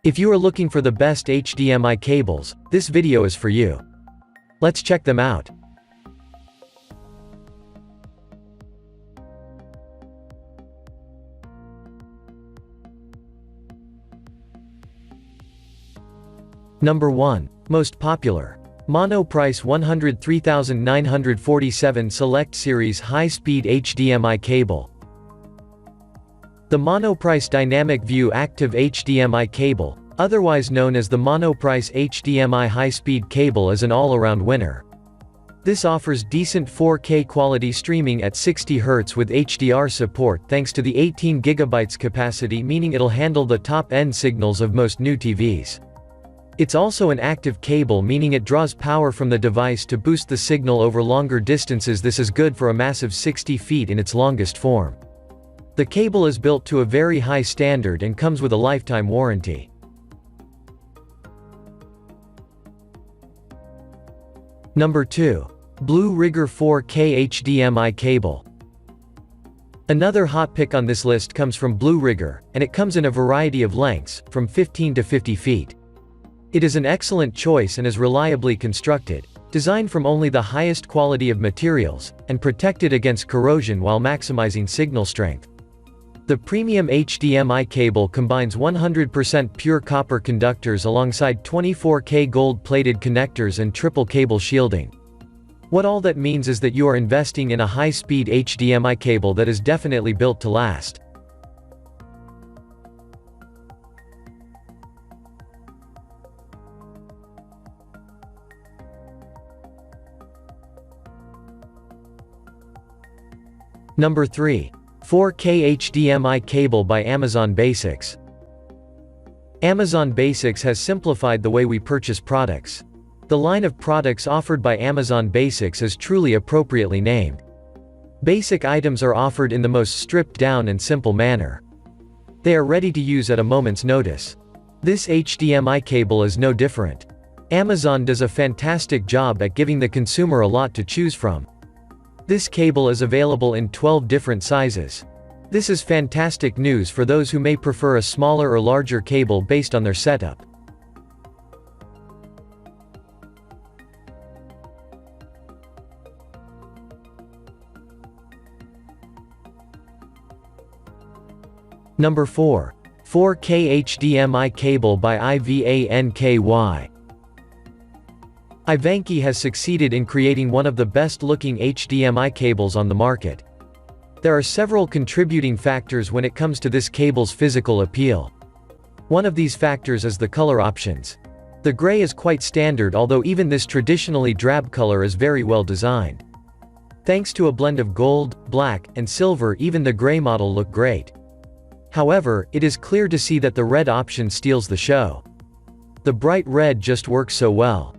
If you are looking for the best HDMI cables, this video is for you. Let's check them out. Number 1. Most popular. Monoprice 103947 Select Series High-Speed HDMI Cable. The Monoprice Dynamic View Active HDMI Cable, otherwise known as the Monoprice HDMI High-Speed Cable, is an all-around winner. This offers decent 4K quality streaming at 60 Hz with HDR support thanks to the 18 GB capacity, meaning it'll handle the top-end signals of most new TVs. It's also an active cable, meaning it draws power from the device to boost the signal over longer distances. This is good for a massive 60 feet in its longest form. The cable is built to a very high standard and comes with a lifetime warranty. Number 2. Blue Rigger 4K HDMI Cable. Another hot pick on this list comes from Blue Rigger, and it comes in a variety of lengths, from 15 to 50 feet. It is an excellent choice and is reliably constructed, designed from only the highest quality of materials, and protected against corrosion while maximizing signal strength. The premium HDMI cable combines 100% pure copper conductors alongside 24K gold-plated connectors and triple cable shielding. What all that means is that you are investing in a high-speed HDMI cable that is definitely built to last. Number 3. 4K HDMI Cable by Amazon Basics. Amazon Basics has simplified the way we purchase products. The line of products offered by Amazon Basics is truly appropriately named. Basic items are offered in the most stripped-down and simple manner. They are ready to use at a moment's notice. This HDMI cable is no different. Amazon does a fantastic job at giving the consumer a lot to choose from. This cable is available in 12 different sizes. This is fantastic news for those who may prefer a smaller or larger cable based on their setup. Number 4. 4K HDMI Cable by IVANKY. IVANKY has succeeded in creating one of the best-looking HDMI cables on the market. There are several contributing factors when it comes to this cable's physical appeal. One of these factors is the color options. The gray is quite standard, although even this traditionally drab color is very well designed. Thanks to a blend of gold, black, and silver, even the gray model look great. However, it is clear to see that the red option steals the show. The bright red just works so well.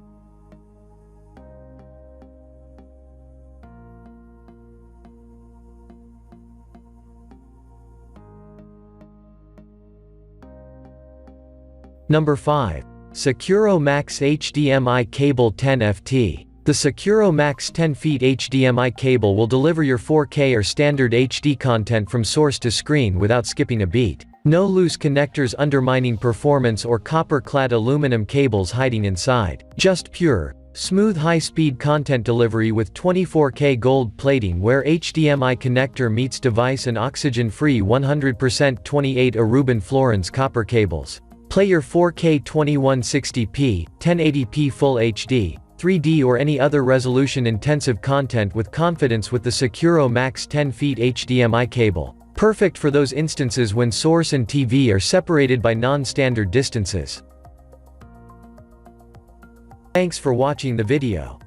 Number 5. SecuroMax HDMI Cable 10FT. The SecuroMax 10 feet HDMI cable will deliver your 4K or standard HD content from source to screen without skipping a beat. No loose connectors undermining performance or copper-clad aluminum cables hiding inside. Just pure, smooth high-speed content delivery with 24K gold plating where HDMI connector meets device and oxygen-free 100% 28 Aruban Florence copper cables. Play your 4K 2160p, 1080p Full HD, 3D or any other resolution-intensive content with confidence with the SecuroMax 10 feet HDMI cable. Perfect for those instances when source and TV are separated by non-standard distances. Thanks for watching the video.